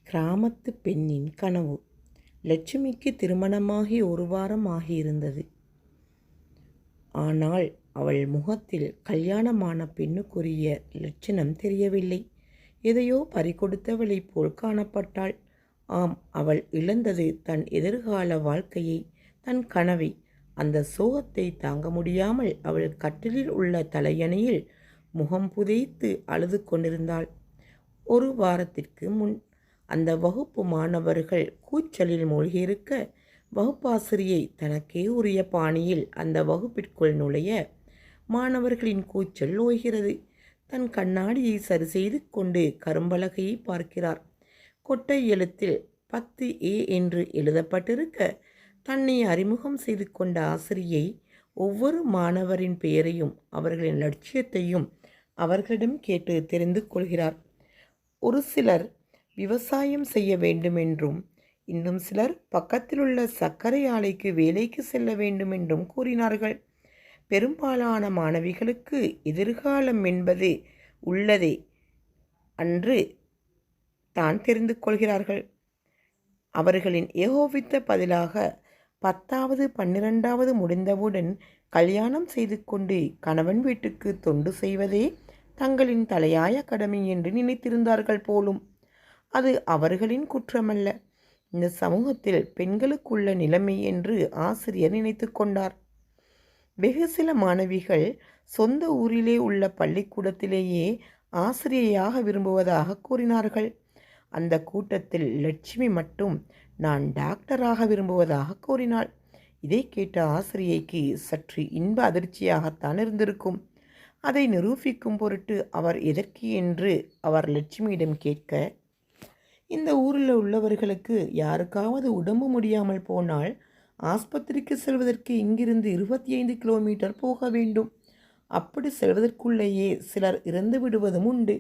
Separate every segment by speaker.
Speaker 1: கிராமத்து பெண்ணின் கனவு. லட்சுமிக்கு திருமணமாகி ஒரு வாரம் ஆகியிருந்தது. ஆனால் அவள் முகத்தில் கல்யாணமான பெண்ணுக்குரிய லட்சணம் தெரியவில்லை. எதையோ பறிகொடுத்தவளைப் போல் காணப்பட்டாள். ஆம், அவள் இழந்தது தன் எதிர்கால வாழ்க்கையை, தன் கனவை. அந்த சோகத்தை தாங்க முடியாமல் அவள் கட்டிலில் உள்ள தலையணையில் முகம் புதைத்து அழுது கொண்டிருந்தாள். ஒரு வாரத்திற்கு முன் அந்த வகுப்பு மாணவர்கள் கூச்சலில் மூழ்கியிருக்க, வகுப்பாசிரியை தனக்கே உரிய பாணியில் அந்த வகுப்பிற்குள் நுழைய, மாணவர்களின் கூச்சல் ஓய்கிறது. தன் கண்ணாடியை சரி செய்து கொண்டு கரும்பலகையை பார்க்கிறார். கொட்டை எழுத்தில் 10A என்று எழுதப்பட்டிருக்க, தன்னை அறிமுகம் செய்து கொண்ட ஆசிரியை ஒவ்வொரு மாணவரின் பெயரையும் அவர்களின் லட்சியத்தையும் அவர்களிடம் கேட்டு தெரிந்து கொள்கிறார். ஒரு சிலர் விவசாயம் செய்ய வேண்டுமென்றும், இன்னும் சிலர் பக்கத்திலுள்ள சர்க்கரை ஆலைக்கு வேலைக்கு செல்ல வேண்டுமென்றும் கூறினார்கள். பெரும்பாலான மாணவிகளுக்கு எதிர்காலம் என்பது உள்ளதே அன்று தான் தெரிந்து கொள்கிறார்கள். அவர்களின் ஏகோபித்த பதிலாக 10வது 12வது முடிந்தவுடன் கல்யாணம் செய்து கொண்டு கணவன் வீட்டுக்கு தொண்டு செய்வதே தங்களின் தலையாய கடமை என்று நினைத்திருந்தார்கள் போலும். அது அவர்களின் குற்றமல்ல, இந்த சமூகத்தில் பெண்களுக்குள்ள நிலைமை என்று ஆசிரியர் நினைத்து கொண்டார். வெகு சில மாணவிகள் சொந்த ஊரிலே உள்ள பள்ளிக்கூடத்திலேயே ஆசிரியையாக விரும்புவதாக கூறினார்கள். அந்த கூட்டத்தில் லட்சுமி மட்டும் நான் டாக்டராக விரும்புவதாக கூறினாள். இதை கேட்ட ஆசிரியைக்கு சற்று இன்ப அதிர்ச்சியாகத்தான் இருந்திருக்கும். அதை நிரூபிக்கும் பொருட்டு அவர் எதற்கு என்று அவர் லட்சுமியிடம் கேட்க, இந்த ஊரில் உள்ளவர்களுக்கு யாருக்காவது உடம்பு முடியாமல் போனால் ஆஸ்பத்திரிக்கு செல்வதற்கு இங்கிருந்து 25 கிலோமீட்டர் போக வேண்டும். அப்படி செல்வதற்குள்ளேயே சிலர் இறந்து விடுவதும் உண்டு.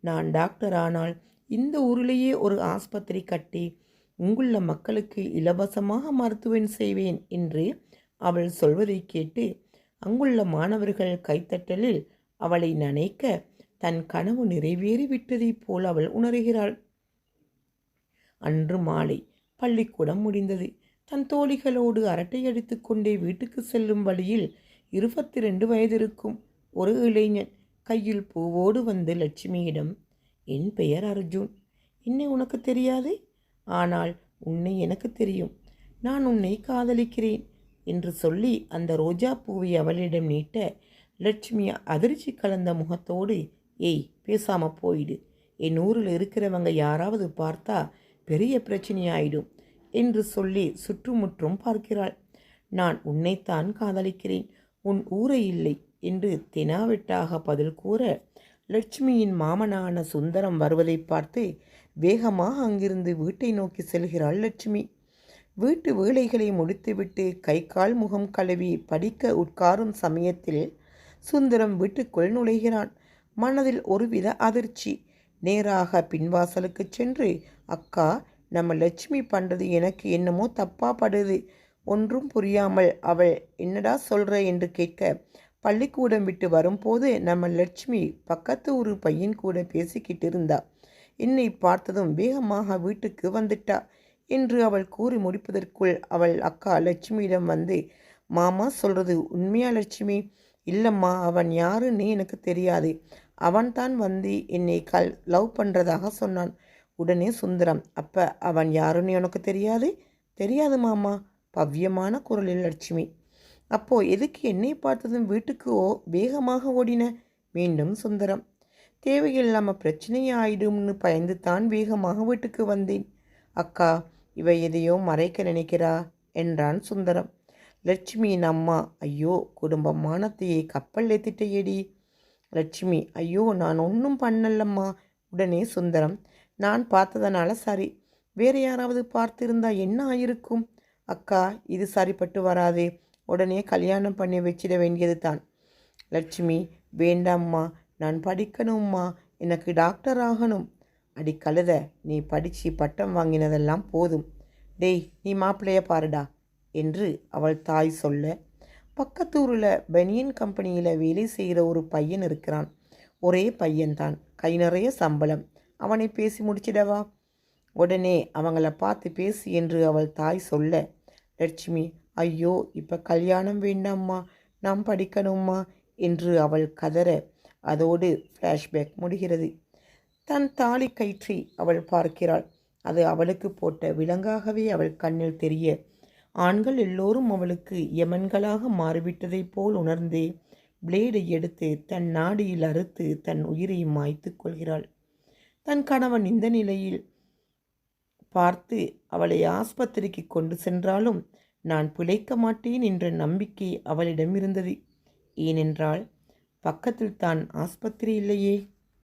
Speaker 1: நான் டாக்டர் ஆனால் இந்த ஊரிலேயே ஒரு ஆஸ்பத்திரி கட்டி இங்குள்ள மக்களுக்கு இலவசமாக மருத்துவம் செய்வேன் என்று அவள் சொல்வதை கேட்டு அங்குள்ள மாணவர்கள் கைத்தட்டலில் அவளை நனைக்க தன் கனவு நிறைவேறிவிட்டதைப் போல் அவள் உணர்கிறாள். அன்று மாலை பள்ளிக்கூடம் முடிந்தது. தன் தோழிகளோடு அரட்டை அடித்து கொண்டே வீட்டுக்கு செல்லும் வழியில் 22 வயதிருக்கும் ஒரு இளைஞன் கையில் பூவோடு வந்து லட்சுமியிடம், என் பெயர் அர்ஜுன். என்னை உனக்கு தெரியாது, ஆனால் உன்னை எனக்கு தெரியும். நான் உன்னை காதலிக்கிறேன் என்று சொல்லி அந்த ரோஜா பூவை அவளிடம் நீட்ட, லட்சுமி அதிர்ச்சி கலந்த முகத்தோடு, ஏய் பேசாம போயிடு, என் ஊரில் இருக்கிறவங்க யாராவது பார்த்தா பெரிய பிரச்சனையாயிடும் என்று சொல்லி சுற்றுமுற்றும் பார்க்கிறாள். நான் உன்னைத்தான் காதலிக்கிறேன், உன் ஊரை இல்லை என்று தெனாவெட்டாக பதில் கூற, லட்சுமியின் மாமனான சுந்தரம் வருவதை பார்த்து வேகமாக அங்கிருந்து வீட்டை நோக்கி செல்கிறாள் லட்சுமி. வீட்டு வேலைகளை முடித்துவிட்டு கை கால் முகம் கழுவி படிக்க உட்காரும் சமயத்தில் சுந்தரம் வீட்டுக்குள் நுழைகிறான். மனதில் ஒருவித அதிர்ச்சி. நேராக பின்வாசலுக்கு சென்று, அக்கா, நம்ம லட்சுமி பண்ணுறது எனக்கு என்னமோ தப்பா படுது. ஒன்றும் புரியாமல் அவள் என்னடா சொல்கிற என்று கேட்க, பள்ளிக்கூடம் விட்டு வரும்போது நம்ம லட்சுமி பக்கத்து ஒரு பையன் கூட பேசிக்கிட்டு இருந்தா. என்னை பார்த்ததும் வேகமாக வீட்டுக்கு வந்துட்டா என்று அவள் கூறி முடிப்பதற்குள் அவள் அக்கா லட்சுமியிடம் வந்து, மாமா சொல்கிறது உண்மையா லட்சுமி? இல்லைம்மா, அவன் யாருன்னு எனக்கு தெரியாது. அவன்தான் வந்து என்னை லவ் பண்ணுறதாக சொன்னான். உடனே சுந்தரம், அப்போ அவன் யாருன்னு எனக்கு தெரியாது? தெரியாது மாமா, பவ்யமான குரலில் லட்சுமி. அப்போ எதுக்கு என்னை பார்த்ததும் வீட்டுக்கு வேகமாக ஓடின? மீண்டும் சுந்தரம். தேவையில்லாமல் பிரச்சனை ஆயிடும்னு பயந்து தான் வேகமாக வீட்டுக்கு வந்தேன். அக்கா, இவ எதையோ மறைக்க நினைக்கிறா என்றான் சுந்தரம். லட்சுமியின் அம்மா, ஐயோ, குடும்ப மானத்தையே கப்பல் ஏத்திட்டேடி. லட்சுமி, ஐயோ, நான் ஒன்றும் பண்ணலம்மா. உடனே சுந்தரம், நான் பார்த்ததனால சரி, வேறு யாராவது பார்த்திருந்தா என்ன ஆயிருக்கும்? அக்கா, இது சரிப்பட்டு வராதே, உடனே கல்யாணம் பண்ணி வச்சிட வேண்டியது தான். லட்சுமி, வேண்டாம்மா, நான் படிக்கணும்மா, எனக்கு டாக்டர் ஆகணும். அடி கழுத, நீ படித்து பட்டம் வாங்கினதெல்லாம் போதும். டேய், நீ மாப்பிள்ளைய பாருடா என்று அவள் தாய் சொல்ல, பக்கத்தூரில் பனியன் கம்பெனியில் வேலை செய்கிற ஒரு பையன் இருக்கிறான். ஒரே பையன்தான், கை நிறைய சம்பளம். அவனை பேசி முடிச்சிடவா? உடனே அவங்கள பார்த்து பேசு என்று அவள் தாய் சொல்ல, லட்சுமி ஐயோ இப்போ கல்யாணம் வேண்டாம்மா, நாம் படிக்கணும்மா என்று அவள் கதற, அதோடு ஃப்ளாஷ்பேக் முடிகிறது. தன் தாலி கயிற்றை அவள் பார்க்கிறாள். அது அவளுக்கு போட்ட விலங்காகவே அவள் கண்ணில் தெரிய, ஆண்கள் எல்லோரும் அவளுக்கு யமன்களாக மாறிவிட்டதைப் போல் உணர்ந்தே பிளேடை எடுத்து தன் நாடியில் அறுத்து தன் உயிரை மாய்த்து கொள்கிறாள். தன் கணவன் இந்த நிலையில் பார்த்து அவளை ஆஸ்பத்திரிக்கு கொண்டு சென்றாலும் நான் பிழைக்க மாட்டேன் என்ற நம்பிக்கை அவளிடம் இருந்தது. ஏனென்றால் பக்கத்தில் தான் ஆஸ்பத்திரி இல்லையே.